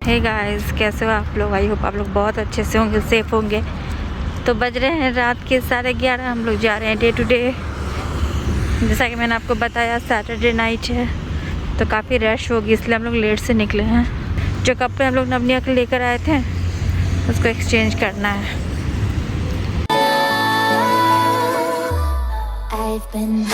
Hey guys, कैसे हो आप लोग? आई होप आप लोग बहुत अच्छे से होंगे, सेफ होंगे। तो बज रहे हैं रात के 11:30। हम लोग जा रहे हैं डे टू डे। जैसा कि मैंने आपको बताया सैटरडे नाइट है तो काफ़ी रश होगी, इसलिए हम लोग लेट से निकले हैं। जो कपड़े हम लोग नवनिया के लेकर आए थे उसको एक्सचेंज करना है। I've been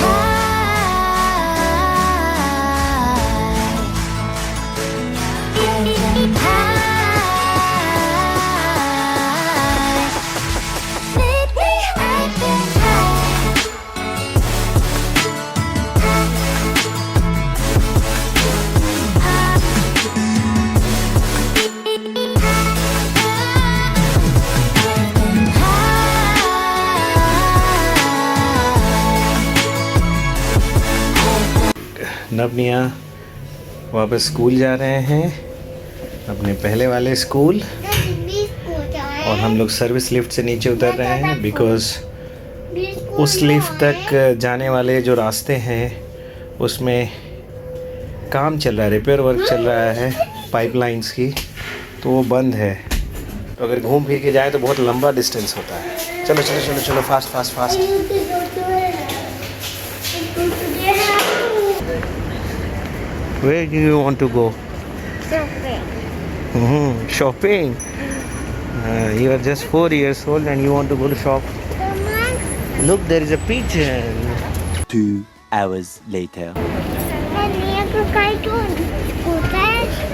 नवनिया वापस स्कूल जा रहे हैं, अपने पहले वाले स्कूल। और हम लोग सर्विस लिफ्ट से नीचे उतर रहे हैं बिकॉज़ उस लिफ्ट तक जाने वाले जो रास्ते हैं उसमें काम चल रहा है, रिपेयर वर्क चल रहा है पाइपलाइंस की, तो वो बंद है। तो अगर घूम फिर के जाए तो बहुत लंबा डिस्टेंस होता है। चलो चलो चलो चलो, fast fast fast. Where do you want to go? Shopping. Shopping? You are just 4 years old and you want to go to shop? Look, there is a pigeon. 2 hours later.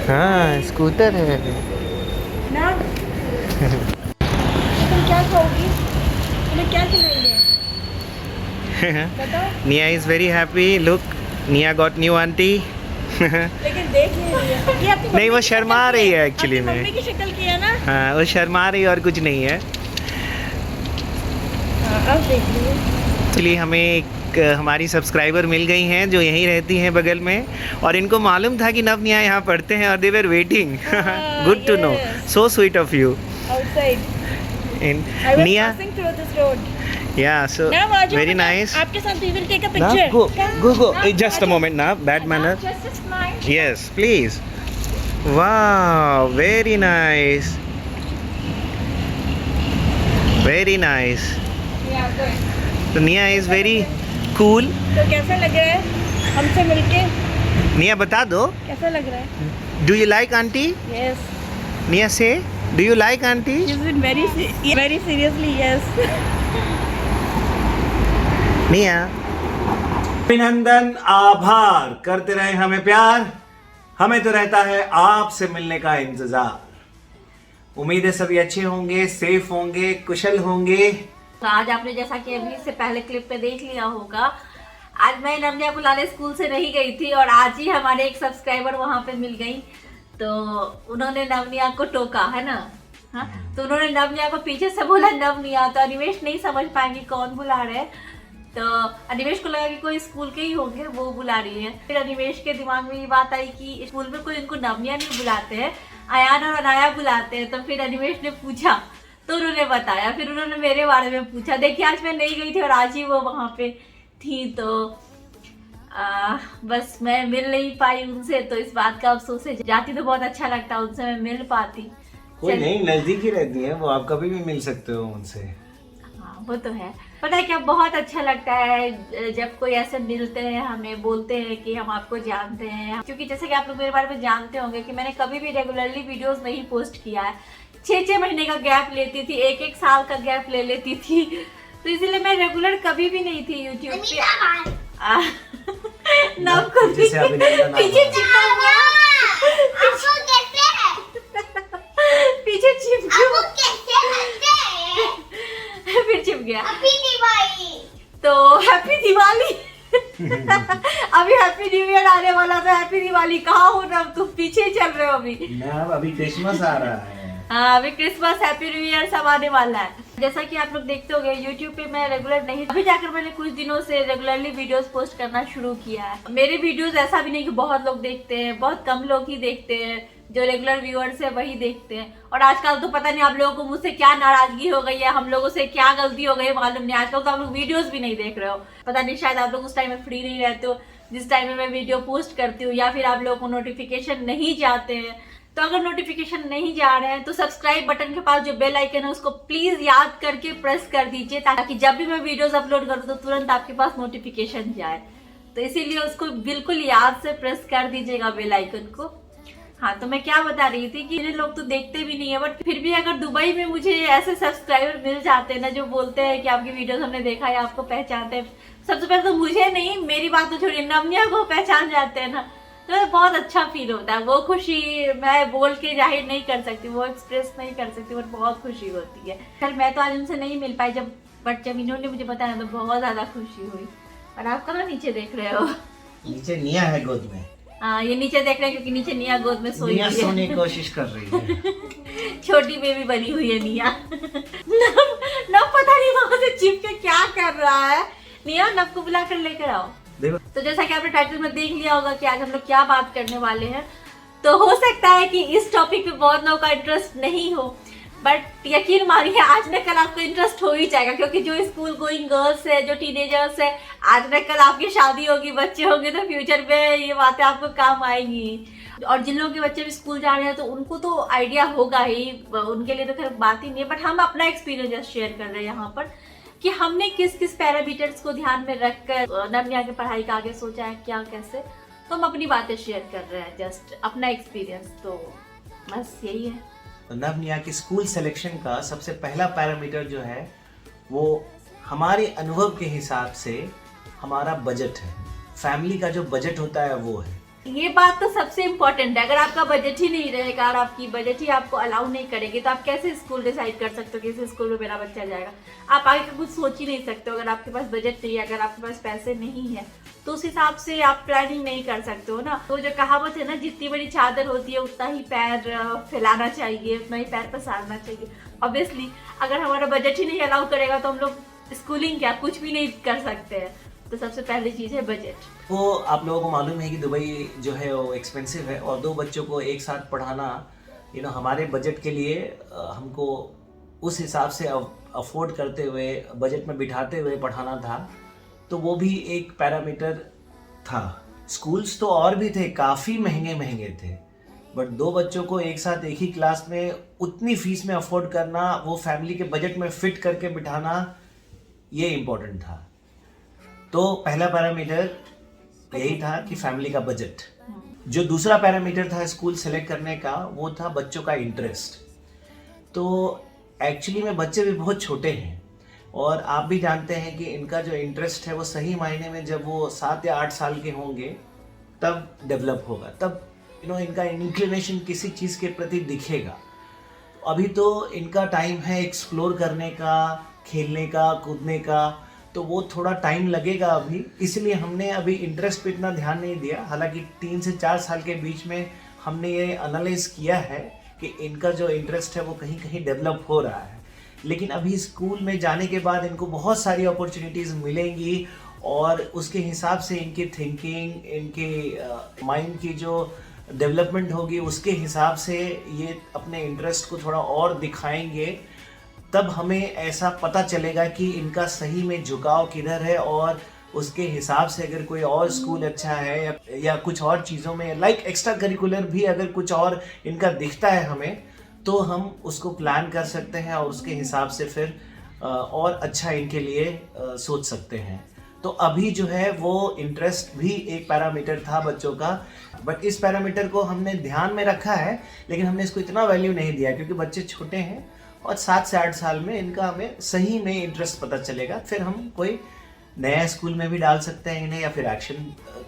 हाँ, scooter है। ना? तुम क्या खाओगी? तुम्हें क्या खिलाएंगे? Nia is very happy. Look, Nia got new auntie. लेकिन देख नहीं, वो शर्मा रही है एक्चुअली में। मम्मी की शक्ल की है ना? हाँ, वो शर्मा रही है और कुछ नहीं है। अब देख लीजिए। एक्चुअली हमें एक हमारी सब्सक्राइबर मिल गई हैं जो यहीं रहती हैं बगल में, और इनको मालूम था कि नवनिया यहाँ पढ़ते हैं और they were waiting. Good to know, so sweet of you. निया, yeah, so very nice. आपके साथ we will take a picture. Go. Just a moment now. Bad manner. Just a smile. Yes, please. Wow, very nice. Very nice. Yeah, good. So Nia is very cool. तो कैसा लग रहा है हमसे मिलके? Nia, बता दो. कैसा लग रहा है? Do you like auntie? Yes. Nia, say. Do you like auntie? She's been very seriously yes. निया, अभिनंदन, आभार करते रहे हमें प्यार, हमें तो रहता है आपसे मिलने का इंतजार। उम्मीद है सभी अच्छे होंगे, सेफ होंगे, कुशल होंगे। तो आज आपने जैसा कि अभी से पहले क्लिप पे देख लिया होगा, आज मैं नवनिया को लाने स्कूल से नहीं गई थी और आज ही हमारे एक सब्सक्राइबर वहां पे मिल गई, तो उन्होंने नवनिया को टोका, है ना? हाँ, तो उन्होंने नवनिया को पीछे से बोला नवनिया, तो अनिमेश नहीं समझ पाएंगे कौन बुला रहे हैं, तो अनिमेश को लगा कि कोई स्कूल के ही होंगे, वो बुला रही है। फिर अनिमेश के दिमाग में ये बात आई कि स्कूल में कोई इनको नवनिया नहीं बुलाते हैं, अयान और अनाया बुलाते हैं। तो फिर अनिमेश ने पूछा तो उन्होंने बताया, फिर उन्होंने मेरे बारे में पूछा। देखिए, आज मैं नहीं गई थी और आज ही वो वहाँ पे थी, तो बस मैं मिल नहीं पाई उनसे, तो इस बात का अफसोस है। जाती तो बहुत अच्छा लगता, उनसे मैं मिल पाती। कोई नहीं, नजदीक ही रहती है वो, आप कभी भी मिल सकते हो उनसे। वो तो है। पता है क्या, बहुत अच्छा लगता है जब कोई ऐसे मिलते हैं, हमें बोलते हैं कि हम आपको जानते हैं, क्योंकि जैसे कि आप लोग मेरे बारे में जानते होंगे कि मैंने कभी भी रेगुलरली वीडियोस नहीं पोस्ट किया है। 6-6 महीने का गैप लेती थी, 1-1 साल का गैप ले लेती थी, तो इसीलिए मैं रेगुलर कभी भी नहीं थी यूट्यूब पे। पीछे फिर छिप गया। तो हैप्पी दिवाली। अभी हैप्पी न्यू ईयर आने वाला, तो हैप्पी दिवाली कहाँ हो ना, तुम पीछे चल रहे हो अभी। अभी क्रिसमस आ रहा है। हाँ, अभी क्रिसमस, हैप्पी न्यू ईयर सब आने वाला है। जैसा कि आप लोग देखते होंगे यूट्यूब पे मैं रेगुलर नहीं, अभी जाकर मैंने कुछ दिनों से रेगुलरली वीडियोस पोस्ट करना शुरू किया है। मेरे वीडियोस ऐसा भी नहीं कि बहुत लोग देखते हैं, बहुत कम लोग ही देखते हैं, जो रेगुलर व्यूअर्स है वही देखते हैं। और आजकल तो पता नहीं आप लोगों को मुझसे क्या नाराजगी हो गई है, हम लोगों से क्या गलती हो गई है मालूम नहीं। आजकल तो आप लोग वीडियोस भी नहीं देख रहे हो, पता नहीं शायद आप लोग उस टाइम में फ्री नहीं रहते हो जिस टाइम में मैं वीडियो पोस्ट करती हूँ, या फिर आप लोगों को नोटिफिकेशन नहीं जाते हैं। तो अगर नोटिफिकेशन नहीं जा रहे हैं तो सब्सक्राइब बटन के पास जो बेल आइकन है उसको प्लीज याद करके प्रेस कर दीजिए, ताकि जब भी मैं वीडियोस अपलोड करूँ तो तुरंत आपके पास नोटिफिकेशन जाए। तो इसीलिए उसको बिल्कुल याद से प्रेस कर दीजिएगा बेल आइकन को। हाँ, तो मैं क्या बता रही थी कि ये लोग तो देखते भी नहीं है, बट फिर भी अगर दुबई में मुझे ऐसे सब्सक्राइबर मिल जाते हैं ना जो बोलते हैं कि आपकी वीडियोस हमने देखा है, आपको पहचानते हैं, सबसे पहले तो मुझे नहीं, मेरी बात तो छोड़िए, नवनिया को पहचान जाते हैं ना, तो बहुत अच्छा फील होता है। वो खुशी मैं बोल के जाहिर नहीं कर सकती, वो एक्सप्रेस नहीं कर सकती, बट बहुत खुशी होती है। कल मैं तो आज उनसे नहीं मिल पाई बट जब इन्होंने मुझे बताया तो बहुत ज्यादा खुशी हुई। और आप कहाँ नीचे देख रहे हो? नीचे निया है गोद में। हाँ, ये नीचे देख रहे हैं क्योंकि नीचे निया गोद में सोई हुई है। सोने की कोशिश कर रही है। छोटी बेबी बनी हुई है निया। नव पता नहीं वहां से चिप के क्या कर रहा है। निया, नव को बुला कर लेकर आओ। तो जैसा कि आपने टाइटल में देख लिया होगा कि आज हम लोग क्या बात करने वाले हैं, तो हो सकता है कि इस टॉपिक पे बहुत लोगों का इंटरेस्ट नहीं हो, बट यकीन मानिए आज न कल आपको इंटरेस्ट हो ही जाएगा, क्योंकि जो स्कूल गोइंग गर्ल्स है, जो टीनेजर्स है, आज न कल आपकी शादी होगी, बच्चे होंगे, तो फ्यूचर में ये बातें आपको काम आएंगी। और जिन लोगों के बच्चे भी स्कूल जा रहे हैं तो उनको तो आइडिया होगा ही, उनके लिए तो खैर बात ही नहीं है, बट हम अपना एक्सपीरियंस शेयर कर रहे हैं यहाँ पर कि हमने किस किस पैरामीटर्स को ध्यान में रखकर नवनिया की पढ़ाई का आगे सोचा है, क्या कैसे, तो हम अपनी बातें शेयर कर रहे हैं, जस्ट अपना एक्सपीरियंस। तो बस यही है। नवनिया की स्कूल सिलेक्शन का सबसे पहला पैरामीटर जो है वो हमारे अनुभव के हिसाब से हमारा बजट है। फैमिली का जो बजट होता है वो है। ये बात तो सबसे इम्पोर्टेंट है। अगर आपका बजट ही नहीं रहेगा और आपकी बजट ही आपको अलाउ नहीं करेगी तो आप कैसे स्कूल डिसाइड कर सकते हो कि इस स्कूल में मेरा बच्चा जाएगा? आप आगे का कुछ सोच ही नहीं सकते हो। अगर आपके पास बजट नहीं है, अगर आपके पास पैसे नहीं है, तो उस हिसाब से आप प्लानिंग नहीं कर सकते हो ना। तो जो कहावत है ना, जितनी बड़ी चादर होती है उतना ही पैर फैलाना चाहिए, उतना ही पैर पसारना चाहिए। ऑब्वियसली अगर हमारा बजट ही नहीं अलाउ करेगा तो हम लोग स्कूलिंग क्या कुछ भी नहीं कर सकते हैं। तो सबसे पहली चीज है बजट। वो आप लोगों को मालूम है कि दुबई जो है वो एक्सपेंसिव है और 2 बच्चों को एक साथ पढ़ाना हमारे बजट के लिए हमको उस हिसाब से अफोर्ड करते हुए बजट में बिठाते हुए पढ़ाना था। तो वो भी एक पैरामीटर था। स्कूल्स तो और भी थे, काफ़ी महंगे थे, बट 2 बच्चों को एक साथ एक ही क्लास में उतनी फीस में अफोर्ड करना, वो फैमिली के बजट में फिट करके बिठाना, ये इम्पोर्टेंट था। तो पहला पैरामीटर यही था कि फैमिली का बजट। जो दूसरा पैरामीटर था स्कूल सेलेक्ट करने का वो था बच्चों का इंटरेस्ट। तो एक्चुअली में बच्चे भी बहुत छोटे हैं और आप भी जानते हैं कि इनका जो इंटरेस्ट है वो सही मायने में जब वो 7 या 8 साल के होंगे तब डेवलप होगा, तब इनका इंक्लिनेशन किसी चीज़ के प्रति दिखेगा। अभी तो इनका टाइम है एक्सप्लोर करने का, खेलने का, कूदने का, तो वो थोड़ा टाइम लगेगा अभी, इसलिए हमने अभी इंटरेस्ट पे इतना ध्यान नहीं दिया। हालांकि 3 से 4 साल के बीच में हमने ये एनालाइज किया है कि इनका जो इंटरेस्ट है वो कहीं कहीं डेवलप हो रहा है। लेकिन अभी स्कूल में जाने के बाद इनको बहुत सारी अपॉर्चुनिटीज़ मिलेंगी और उसके हिसाब से इनकी थिंकिंग, इनके माइंड की जो डेवलपमेंट होगी उसके हिसाब से ये अपने इंटरेस्ट को थोड़ा और दिखाएंगे। तब हमें ऐसा पता चलेगा कि इनका सही में झुकाव किधर है और उसके हिसाब से अगर कोई और स्कूल अच्छा है या कुछ और चीज़ों में लाइक एक्स्ट्रा करिकुलर भी अगर कुछ और इनका दिखता है हमें, तो हम उसको प्लान कर सकते हैं और उसके हिसाब से फिर और अच्छा इनके लिए सोच सकते हैं। तो अभी जो है वो इंटरेस्ट भी एक पैरामीटर था बच्चों का, बट इस पैरामीटर को हमने ध्यान में रखा है, लेकिन हमने इसको इतना वैल्यू नहीं दिया क्योंकि बच्चे छोटे हैं और 7 से 8 साल में इनका हमें सही में इंटरेस्ट पता चलेगा। फिर हम कोई नया स्कूल में भी डाल सकते हैं इन्हें, या फिर एक्शन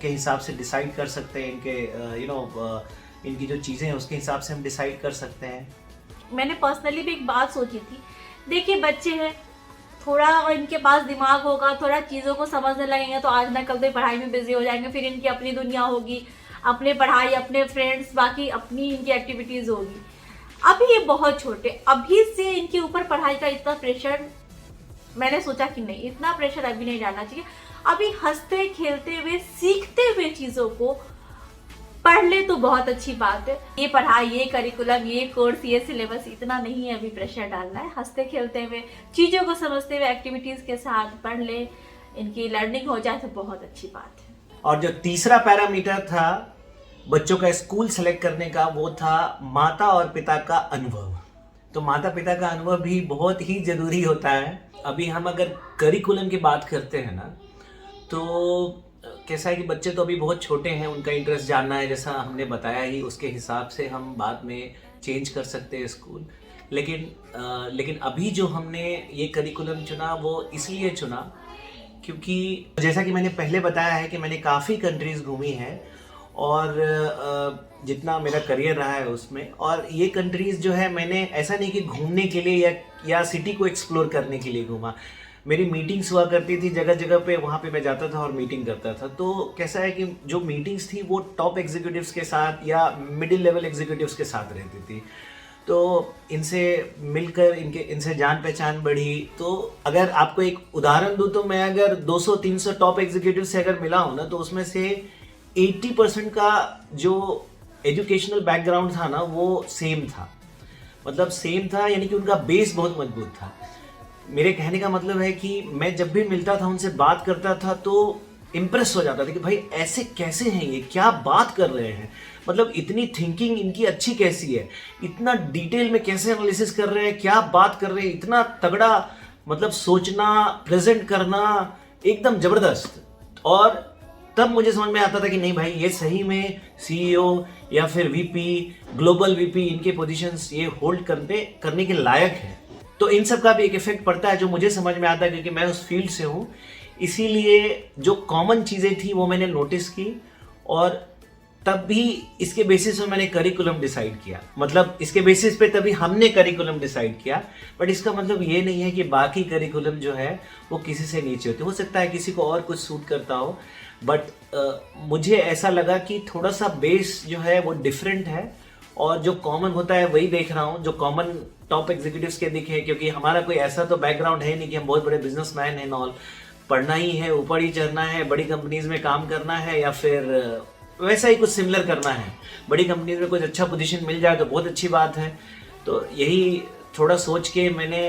के हिसाब से डिसाइड कर सकते हैं इनके इनकी जो चीज़ें हैं उसके हिसाब से हम डिसाइड कर सकते हैं। मैंने पर्सनली भी एक बात सोची थी, देखिए बच्चे हैं, थोड़ा इनके पास दिमाग होगा, थोड़ा चीज़ों को समझने लगेंगे तो आज ना कल तो पढ़ाई में बिजी हो जाएंगे, फिर इनकी अपनी दुनिया होगी, अपने पढ़ाई, अपने फ्रेंड्स, बाकी अपनी इनकी एक्टिविटीज़ होगी। अभी ये बहुत छोटे, अभी से इनके ऊपर पढ़ाई का इतना प्रेशर, मैंने सोचा कि नहीं, इतना प्रेशर अभी नहीं डालना चाहिए। अभी हंसते खेलते हुए सीखते हुए चीज़ों को पढ़ ले तो बहुत अच्छी बात है। ये पढ़ाई, ये करिकुलम, ये कोर्स, ये सिलेबस, इतना नहीं है अभी प्रेशर डालना है। हंसते खेलते हुए चीज़ों को समझते हुए एक्टिविटीज़ के साथ पढ़ ले, इनकी लर्निंग हो जाए तो बहुत अच्छी बात है। और जो तीसरा पैरामीटर था बच्चों का स्कूल सेलेक्ट करने का वो था माता और पिता का अनुभव। तो माता पिता का अनुभव भी बहुत ही ज़रूरी होता है। अभी हम अगर करिकुलम की बात करते हैं ना, तो कैसा है कि बच्चे तो अभी बहुत छोटे हैं, उनका इंटरेस्ट जानना है, जैसा हमने बताया ही उसके हिसाब से हम बाद में चेंज कर सकते हैं स्कूल। लेकिन अभी जो हमने ये करिकुलम चुना वो इसलिए चुना क्योंकि जैसा कि मैंने पहले बताया है कि मैंने काफ़ी कंट्रीज़ घूमी हैं और जितना मेरा करियर रहा है उसमें, और ये कंट्रीज़ जो है मैंने ऐसा नहीं कि घूमने के लिए या सिटी को एक्सप्लोर करने के लिए घूमा। मेरी मीटिंग्स हुआ करती थी जगह जगह पे, वहाँ पे मैं जाता था और मीटिंग करता था। तो कैसा है कि जो मीटिंग्स थी वो टॉप एग्जीक्यूटिव्स के साथ या मिडिल लेवल एग्जीक्यूटिव्स के साथ रहती थी। तो इनसे मिलकर इनसे जान पहचान बढ़ी। तो अगर आपको एक उदाहरण दूँ तो मैं अगर 200-300 टॉप एग्जीक्यूटिव से अगर मिला हूँ ना, तो उसमें से 80% का जो एजुकेशनल बैकग्राउंड था ना वो सेम था। मतलब सेम था यानी कि उनका बेस बहुत मजबूत था। मेरे कहने का मतलब है कि मैं जब भी मिलता था, उनसे बात करता था, तो इम्प्रेस हो जाता था कि भाई ऐसे कैसे हैं ये, क्या बात कर रहे हैं, मतलब इतनी थिंकिंग इनकी अच्छी कैसी है, इतना डिटेल में कैसे एनालिसिस कर रहे हैं, क्या बात कर रहे हैं, इतना तगड़ा मतलब सोचना, प्रेजेंट करना, एकदम जबरदस्त। और तब मुझे समझ में आता था कि नहीं भाई, ये सही में सीईओ या फिर वीपी, ग्लोबल वीपी, इनके पोजीशंस ये होल्ड करने के लायक है। तो इन सब का भी एक इफेक्ट पड़ता है जो मुझे समझ में आता है, क्योंकि मैं उस फील्ड से हूँ। इसीलिए जो कॉमन चीज़ें थी वो मैंने नोटिस की, और तब भी इसके बेसिस पे मैंने करिकुलम डिसाइड किया। मतलब इसके बेसिस पे तभी हमने करिकुलम डिसाइड किया। बट इसका मतलब ये नहीं है कि बाकी करिकुलम जो है वो किसी से नीचे होते। हो सकता है किसी को और कुछ सूट करता हो, बट मुझे ऐसा लगा कि थोड़ा सा बेस जो है वो डिफरेंट है, और जो कॉमन होता है वही देख रहा हूँ, जो कॉमन टॉप एग्जीक्यूटिव्स के दिखे। क्योंकि हमारा कोई ऐसा तो बैकग्राउंड है नहीं कि हम बहुत बड़े बिजनेसमैन हैं नॉल। पढ़ना ही है, ऊपर ही चढ़ना है, बड़ी कंपनीज में काम करना है, या फिर वैसा ही कुछ सिमिलर करना है। बड़ी कंपनीज में कुछ अच्छा पोजीशन मिल जाए तो बहुत अच्छी बात है। तो यही थोड़ा सोच के मैंने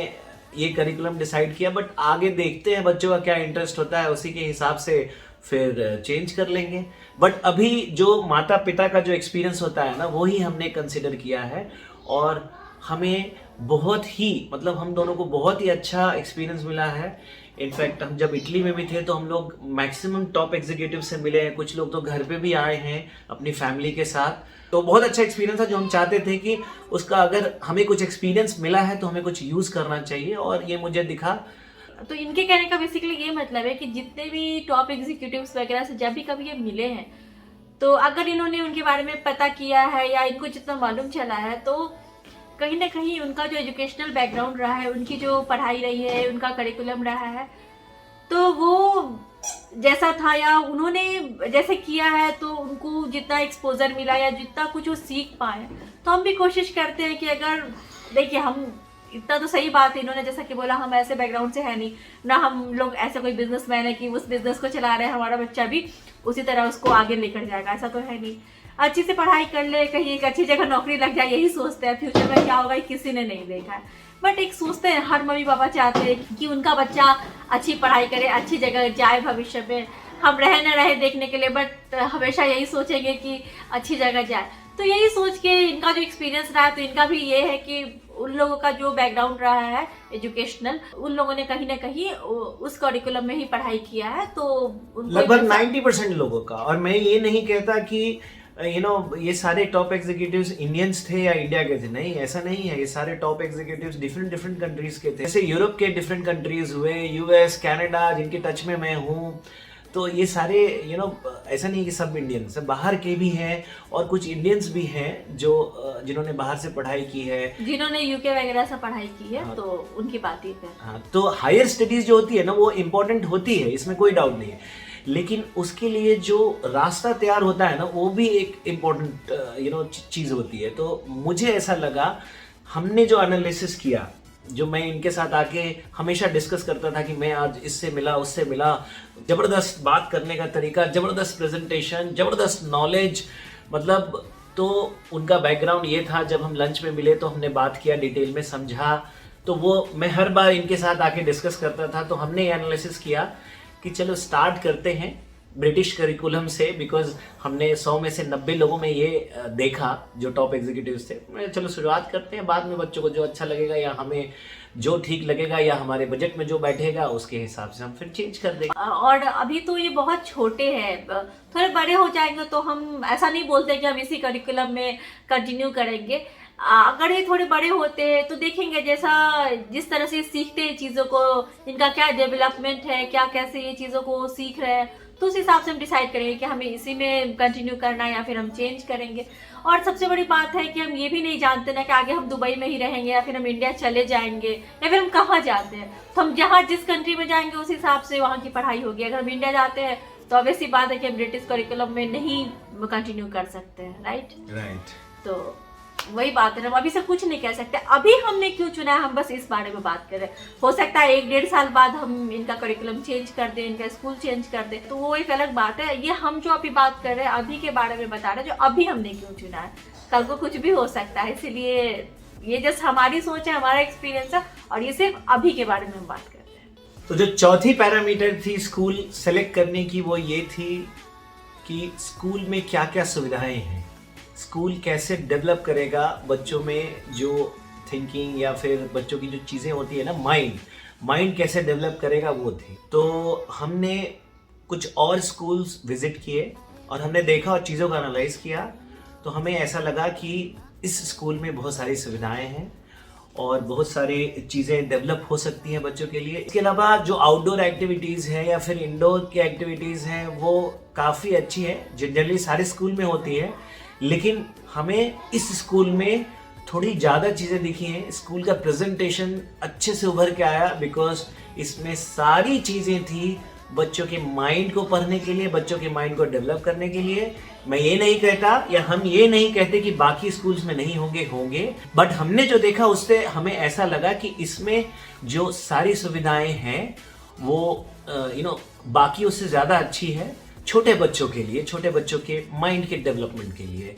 ये करिकुलम डिसाइड किया। बट आगे देखते हैं बच्चों का क्या इंटरेस्ट होता है, उसी के हिसाब से फिर चेंज कर लेंगे। बट अभी जो माता पिता का जो एक्सपीरियंस होता है ना, वो ही हमने कंसिडर किया है, और हमें बहुत ही मतलब हम दोनों को बहुत ही अच्छा एक्सपीरियंस मिला है। इनफैक्ट हम जब इटली में भी थे तो हम लोग मैक्सिमम टॉप एग्जीक्यूटिव से मिले हैं। कुछ लोग तो घर पे भी आए हैं अपनी फैमिली के साथ। तो बहुत अच्छा एक्सपीरियंस था, जो हम चाहते थे कि उसका अगर हमें कुछ एक्सपीरियंस मिला है तो हमें कुछ यूज़ करना चाहिए, और ये मुझे दिखा। तो इनके कहने का बेसिकली ये मतलब है कि जितने भी टॉप एग्जीक्यूटिव्स वगैरह से जब भी कभी ये मिले हैं, तो अगर इन्होंने उनके बारे में पता किया है या इनको जितना मालूम चला है, तो कहीं ना कहीं उनका जो एजुकेशनल बैकग्राउंड रहा है, उनकी जो पढ़ाई रही है, उनका करिकुलम रहा है, तो वो जैसा था या उन्होंने जैसे किया है, तो उनको जितना एक्सपोजर मिला या जितना कुछ वो सीख पाए। तो हम भी कोशिश करते हैं कि अगर देखिए, हम इतना तो सही बात है, इन्होंने जैसा कि बोला हम ऐसे बैकग्राउंड से है नहीं ना, हम लोग ऐसे कोई बिजनेसमैन है कि उस बिजनेस को चला रहे हैं, हमारा बच्चा भी उसी तरह उसको आगे लेकर जाएगा, ऐसा तो है नहीं। अच्छी से पढ़ाई कर ले, कहीं एक अच्छी जगह नौकरी लग जाए, यही सोचते हैं। फ्यूचर में क्या होगा किसी ने नहीं देखा है, बट एक सोचते हैं, हर मम्मी पापा चाहते हैं कि उनका बच्चा अच्छी पढ़ाई करे, अच्छी जगह जाए भविष्य में। हम रहे न रहे देखने के लिए, बट हमेशा यही सोचेंगे कि अच्छी जगह जाए। तो यही सोच के इनका जो एक्सपीरियंस रहा है, तो इनका भी ये है कि उन लोगों का जो बैकग्राउंड रहा है एजुकेशनल, उन लोगों ने कहीं ना कहीं उस करिकुलम में ही पढ़ाई किया है। तो लगभग 90% लोगों का। और मैं ये नहीं कहता कि ये सारे टॉप एग्जीक्यूटिव्स इंडियंस थे या इंडिया के थे, नहीं, ऐसा नहीं है। ये सारे टॉप एग्जीक्यूटिव्स डिफरेंट कंट्रीज के थे। जैसे यूरोप के डिफरेंट कंट्रीज हुए, यूएस, कनाडा, जिनके टच में मैं हूँ। तो ये सारे ऐसा नहीं कि सब इंडियंस हैं, बाहर के भी हैं, और कुछ इंडियंस भी हैं जो जिन्होंने बाहर से पढ़ाई की है, जिन्होंने यूके वगैरह से पढ़ाई की है। हाँ, तो उनकी बात ही है। हाँ, तो हायर स्टडीज जो होती है ना, वो इम्पोर्टेंट होती है, इसमें कोई डाउट नहीं है। लेकिन उसके लिए जो रास्ता तैयार होता है ना, वो भी एक इम्पोर्टेंट चीज़ होती है। तो मुझे ऐसा लगा, हमने जो एनालिसिस किया, जो मैं इनके साथ आके हमेशा डिस्कस करता था कि मैं आज इससे मिला, उससे मिला, ज़बरदस्त बात करने का तरीका, ज़बरदस्त प्रेजेंटेशन, ज़बरदस्त नॉलेज, मतलब तो उनका बैकग्राउंड ये था। जब हम लंच में मिले तो हमने बात किया, डिटेल में समझा। तो वो मैं हर बार इनके साथ आके डिस्कस करता था। तो हमने ये एनालिसिस किया कि चलो स्टार्ट करते हैं, ब्रिटिश करिकुलम से, बिकॉज हमने 100 में से 90 लोगों में ये देखा जो टॉप एग्जीक्यूटिव्स थे। मैं चलो शुरुआत करते हैं, बाद में बच्चों को जो अच्छा लगेगा या हमें जो ठीक लगेगा या हमारे बजट में जो बैठेगा उसके हिसाब से हम फिर चेंज कर देंगे। और अभी तो ये बहुत छोटे हैं, थोड़े बड़े हो जाएंगे तो हम ऐसा नहीं बोलते कि हम इसी करिकुलम में कंटिन्यू करेंगे। अगर ये थोड़े बड़े होते हैं तो देखेंगे जिस तरह से सीखते हैं चीज़ों को, इनका क्या डेवलपमेंट है, क्या कैसे ये चीज़ों को सीख रहे हैं, तो उस हिसाब से हम डिसाइड करेंगे कि हमें इसी में कंटिन्यू करना है या फिर हम चेंज करेंगे। और सबसे बड़ी बात है कि हम ये भी नहीं जानते ना कि आगे हम दुबई में ही रहेंगे या फिर हम इंडिया चले जाएंगे या फिर हम कहाँ जाते हैं। तो हम जहाँ जिस कंट्री में जाएंगे उस हिसाब से वहाँ की पढ़ाई होगी। अगर हम इंडिया जाते हैं तो ऑब्वियस सी बात है कि हम ब्रिटिश करिकुलम में नहीं कंटिन्यू कर सकते हैं, राइट। तो वही बात है, हम अभी से कुछ नहीं कह सकते। अभी हमने क्यों चुना है, हम बस इस बारे में बात कर रहे हैं। हो सकता है 1-1.5 साल बाद हम इनका करिकुलम चेंज कर दें, इनका स्कूल चेंज कर दें, तो वो एक अलग बात है। ये हम जो अभी बात कर रहे हैं अभी के बारे में बता रहे हैं, जो अभी हमने क्यों चुना है। कल को कुछ भी हो सकता है, इसलिए ये जस्ट हमारी सोच है, हमारा एक्सपीरियंस है, और ये सिर्फ अभी के बारे में हम बात कर रहे हैं। तो जो चौथी पैरामीटर थी स्कूल सेलेक्ट करने की, वो ये थी कि स्कूल में क्या क्या सुविधाएं हैं, स्कूल कैसे डेवलप करेगा बच्चों में जो थिंकिंग या फिर बच्चों की जो चीज़ें होती है ना, माइंड कैसे डेवलप करेगा, वो थी। तो हमने कुछ और स्कूल्स विजिट किए और हमने देखा और चीज़ों का एनालाइज किया, तो हमें ऐसा लगा कि इस स्कूल में बहुत सारी सुविधाएं हैं और बहुत सारी चीज़ें डेवलप हो सकती हैं बच्चों के लिए। इसके अलावा जो आउटडोर एक्टिविटीज़ हैं या फिर इंडोर की एक्टिविटीज़ हैं वो काफ़ी अच्छी है, जनरली सारे स्कूल में होती है, लेकिन हमें इस स्कूल में थोड़ी ज़्यादा चीज़ें दिखी हैं। स्कूल का प्रेजेंटेशन अच्छे से उभर के आया, बिकॉज इसमें सारी चीज़ें थी बच्चों के माइंड को पढ़ने के लिए, बच्चों के माइंड को डेवलप करने के लिए। मैं ये नहीं कहता या हम ये नहीं कहते कि बाकी स्कूल्स में नहीं होंगे, बट हमने जो देखा उससे हमें ऐसा लगा कि इसमें जो सारी सुविधाएं हैं वो बाकी उससे ज़्यादा अच्छी है छोटे बच्चों के लिए, छोटे बच्चों के माइंड के डेवलपमेंट के लिए।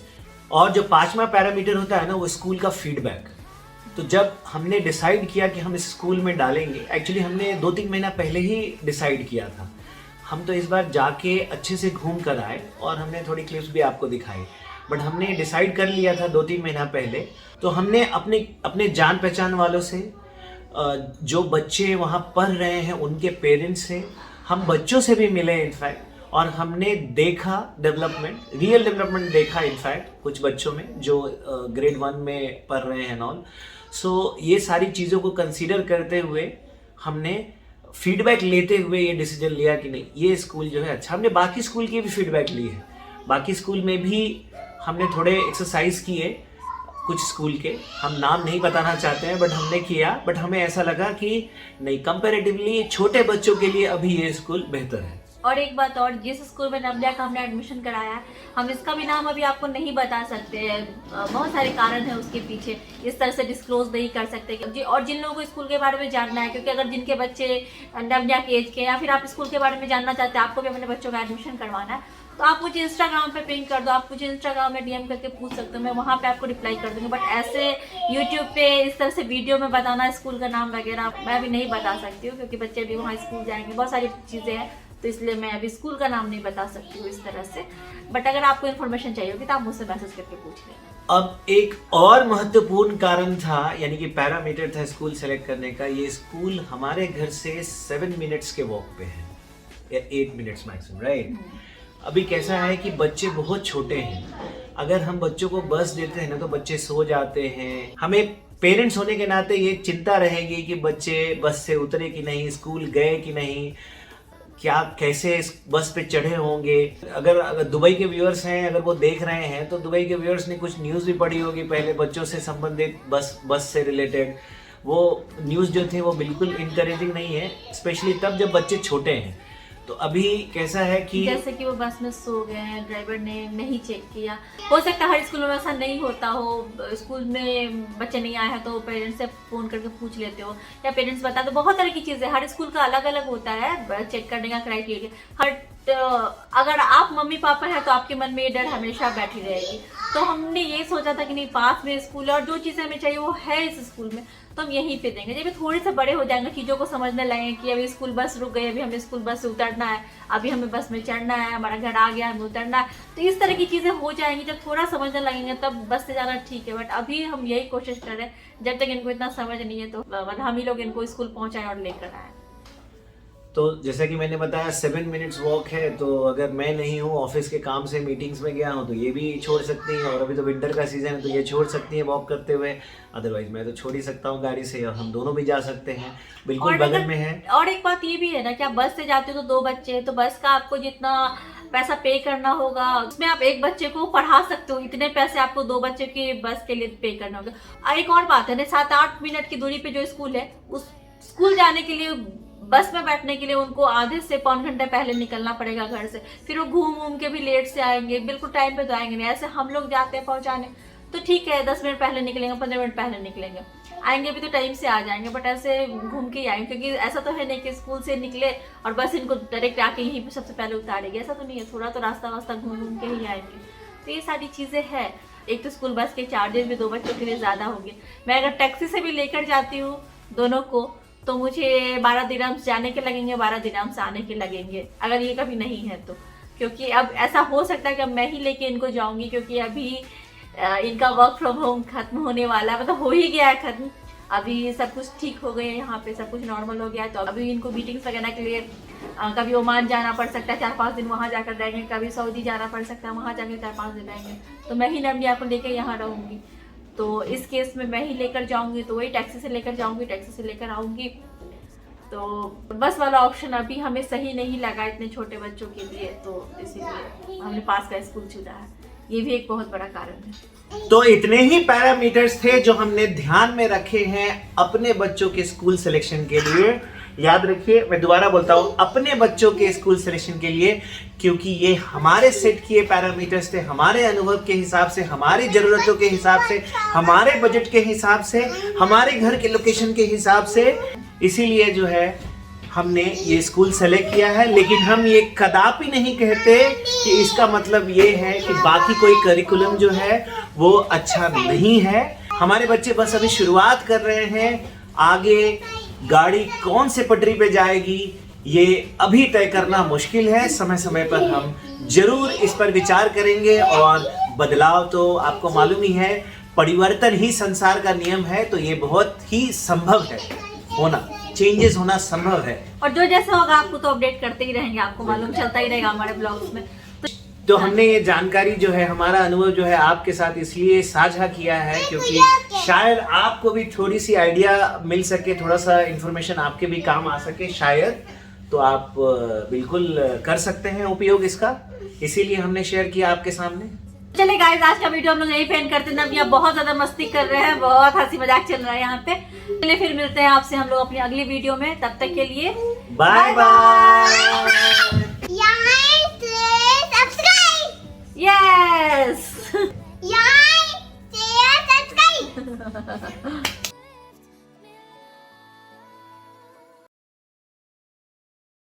और जो 5वां पैरामीटर होता है ना, वो स्कूल का फीडबैक। तो जब हमने डिसाइड किया कि हम इस स्कूल में डालेंगे, एक्चुअली हमने 2-3 महीना पहले ही डिसाइड किया था। हम तो इस बार जाके अच्छे से घूम कर आए और हमने थोड़ी क्लिप्स भी आपको दिखाई, बट हमने डिसाइड कर लिया था 2-3 महीना पहले। तो हमने अपने जान पहचान वालों से, जो बच्चे वहाँ पढ़ रहे हैं उनके पेरेंट्स से, हम बच्चों से भी मिले इनफैक्ट, और हमने देखा डेवलपमेंट, रियल डेवलपमेंट देखा इनफैक्ट कुछ बच्चों में जो ग्रेड 1 में पढ़ रहे हैं ऑल। सो ये सारी चीज़ों को कंसीडर करते हुए हमने फीडबैक लेते हुए ये डिसीजन लिया कि नहीं, ये स्कूल जो है अच्छा। हमने बाकी स्कूल की भी फीडबैक ली है, बाकी स्कूल में भी हमने थोड़े एक्सरसाइज किए, कुछ स्कूल के हम नाम नहीं बताना चाहते हैं, बट हमने किया। बट हमें ऐसा लगा कि नहीं, कंपैरेटिवली छोटे बच्चों के लिए अभी ये स्कूल बेहतर है। और एक बात और, जिस स्कूल में नवनिया का हमने एडमिशन कराया है, हम इसका भी नाम अभी आपको नहीं बता सकते हैं, बहुत सारे कारण हैं उसके पीछे, इस तरह से डिस्क्लोज नहीं कर सकते। और जिन लोगों को स्कूल के बारे में जानना है, क्योंकि अगर जिनके बच्चे नवनिया के एज के, या फिर आप स्कूल के बारे में जानना चाहते हैं, आपको भी अपने बच्चों का एडमिशन करवाना है, तो आप मुझे इंस्टाग्राम पे पिंग कर दो, आप मुझे इंस्टाग्राम में DM करके पूछ सकते हो, मैं वहाँ पे आपको रिप्लाई कर दूंगी। बट ऐसे यूट्यूब पे इस तरह से वीडियो में बताना स्कूल का नाम वगैरह मैं भी नहीं बता सकती हूँ, क्योंकि बच्चे भी वहाँ स्कूल जाएंगे, बहुत सारी चीज़ें हैं, तो इसलिए मैं अभी स्कूल का नाम नहीं बता सकती हूँ इस तरह से। बट अगर आपको इन्फॉर्मेशन चाहिए होगी तो आप मुझसे मैसेज करके पूछ लेना। अब एक और महत्वपूर्ण कारण था, यानी कि पैरामीटर था स्कूल सेलेक्ट करने का, ये स्कूल हमारे घर से 7 मिनट्स के वॉक पे है, या 8 मिनट्स मैक्सिमम, राइट। अभी कैसा है कि बच्चे बहुत छोटे हैं, अगर हम बच्चों को बस देते हैं ना तो बच्चे सो जाते हैं। हमें पेरेंट्स होने के नाते ये चिंता रहेगी कि बच्चे बस से उतरे कि नहीं, स्कूल गए कि नहीं, क्या कैसे इस बस पे चढ़े होंगे। अगर दुबई के व्यूअर्स हैं, अगर वो देख रहे हैं, तो दुबई के व्यूअर्स ने कुछ न्यूज़ भी पढ़ी होगी पहले बच्चों से संबंधित, बस से रिलेटेड। वो न्यूज़ जो थे वो बिल्कुल इनकरेजिंग नहीं है, स्पेशली तब जब बच्चे छोटे हैं। तो अभी कैसा है कि जैसे कि वो बस में सो गए हैं, ड्राइवर ने नहीं चेक किया। हो सकता है हर स्कूल में ऐसा नहीं होता हो, स्कूल में बच्चे नहीं आए हैं तो पेरेंट्स से फ़ोन करके पूछ लेते हो, या पेरेंट्स बता दो, बहुत तरह की चीज़ें, हर स्कूल का अलग अलग होता है चेक करने का क्राइटेरिया। हर तो अगर आप मम्मी पापा हैं तो आपके मन में ये डर हमेशा बैठी रहेगी। तो हमने ये सोचा था कि नहीं, पास में स्कूल है और जो चीज़ें हमें चाहिए वो है इस स्कूल में, तो हम यहीं पे देंगे। जब थोड़े से बड़े हो जाएंगे, चीज़ों को समझने लगेंगे कि अभी स्कूल बस रुक गई, अभी हमें स्कूल बस से उतरना है, अभी हमें बस में चढ़ना है, हमारा घर आ गया, हमें उतरना है, तो इस तरह की चीज़ें हो जाएंगी। जब थोड़ा समझने लगेंगे तब बस से जाना ठीक है, बट अभी हम यही कोशिश कर रहे हैं, जब तक इनको इतना समझ नहीं है तो मतलब हम ही लोग इनको स्कूल पहुँचाएं और लेकर आए। तो जैसा कि मैंने बताया 7 मिनट्स वॉक है, तो अगर मैं नहीं हूँ, ऑफिस के काम से मीटिंग्स में गया हूँ, तो ये भी छोड़ सकती हैं, और अभी तो विंटर का सीजन है तो ये छोड़ सकती हैं वॉक करते हुए। अदरवाइज मैं तो छोड़ ही सकता हूँ गाड़ी से, और हम दोनों भी जा सकते हैं, बिल्कुल बगल में है। और एक बात ये भी है ना कि आप बस से जाते हो तो 2 बच्चे हैं, तो बस का आपको जितना पैसा पे करना होगा उसमें आप एक बच्चे को पढ़ा सकते हो, इतने पैसे आपको 2 बच्चे की बस के लिए पे करना होगा। एक और बात है ना, 7-8 मिनट की दूरी पे जो स्कूल है, उस स्कूल जाने के लिए बस में बैठने के लिए उनको आधे से पौन घंटे पहले निकलना पड़ेगा घर से, फिर वो घूम के भी लेट से आएंगे, बिल्कुल टाइम पे तो आएंगे नहीं। ऐसे हम लोग जाते हैं पहुंचाने तो ठीक है 10 मिनट पहले निकलेंगे, 15 मिनट पहले निकलेंगे, आएंगे भी तो टाइम से आ जाएंगे, बट ऐसे घूम के ही आएंगे, क्योंकि ऐसा तो है नहीं कि स्कूल से निकले और बस इनको डायरेक्ट आके यहीं पे सबसे पहले उतारेगी, ऐसा तो नहीं है, थोड़ा तो रास्ता वास्ता घूम के ही आएंगे। तो ये सारी चीज़ें हैं। एक तो स्कूल बस के चार्जेस भी 2 बच्चों के लिए ज़्यादा होंगे। मैं अगर टैक्सी से भी लेकर जाती हूँ दोनों को तो मुझे 12 दिरहम्स जाने के लगेंगे, 12 दिरहम्स आने के लगेंगे, अगर ये कभी नहीं है तो। क्योंकि अब ऐसा हो सकता है कि अब मैं ही लेके इनको जाऊंगी, क्योंकि अभी इनका वर्क फ्रॉम होम खत्म होने वाला है, मतलब हो ही गया है खत्म। अभी सब कुछ ठीक हो गया है, यहाँ पे सब कुछ नॉर्मल हो गया है, तो अभी इनको मीटिंग्स वगैरह के लिए कभी ओमान जाना पड़ सकता है, 4-5 दिन वहाँ जाकर रहेंगे, कभी सऊदी जाना पड़ सकता है, वहाँ जाकर 4-5 दिन रहेंगे, तो मैं ही नम्या को लेकर यहाँ रहूँगी। तो इस केस में मैं ही लेकर जाऊंगी, तो वही टैक्सी से लेकर जाऊंगी, टैक्सी से लेकर आऊंगी। तो बस वाला ऑप्शन अभी हमें सही नहीं लगा इतने छोटे बच्चों के लिए, तो इसीलिए हमने पास का स्कूल चुना है, ये भी एक बहुत बड़ा कारण है। तो इतने ही पैरामीटर्स थे जो हमने ध्यान में रखे हैं अपने बच्चों के स्कूल सिलेक्शन के लिए। याद रखिए, मैं दोबारा बोलता हूँ, अपने बच्चों के स्कूल सिलेक्शन के लिए, क्योंकि ये हमारे सेट किए पैरामीटर्स थे, हमारे अनुभव के हिसाब से, हमारी जरूरतों के हिसाब से, हमारे बजट के हिसाब से, हमारे घर के लोकेशन के हिसाब से। इसीलिए जो है हमने ये स्कूल सेलेक्ट किया है। लेकिन हम ये कदापि नहीं कहते कि इसका मतलब ये है कि बाकी कोई करिकुलम जो है वो अच्छा नहीं है। हमारे बच्चे बस अभी शुरुआत कर रहे हैं, आगे गाड़ी कौन से पटरी पे जाएगी ये अभी तय करना मुश्किल है। समय समय पर हम जरूर इस पर विचार करेंगे, और बदलाव तो आपको मालूम ही है, परिवर्तन ही संसार का नियम है, तो ये बहुत ही संभव है होना, चेंजेस होना संभव है। और जो जैसा होगा आपको तो अपडेट करते ही रहेंगे, आपको मालूम चलता ही रहेगा हमारे ब्लॉग्स में। तो हमने ये जानकारी जो है, हमारा अनुभव जो है आपके साथ इसलिए साझा किया है क्योंकि शायद आपको भी थोड़ी सी आइडिया मिल सके, थोड़ा सा इंफॉर्मेशन आपके भी काम आ सके शायद, तो आप बिल्कुल कर सकते हैं उपयोग इसका, इसीलिए हमने शेयर किया आपके सामने। चलिए गाइस, आज का वीडियो हम लोग यहीं पे एंड करते हैं। नव्या बहुत ज्यादा मस्ती कर रहे हैं, बहुत हंसी मजाक चल रहा है यहाँ पे। चलिए फिर मिलते हैं आपसे हम लोग अपनी अगली वीडियो में, तब तक के लिए bye bye. Yes. Like, share, subscribe.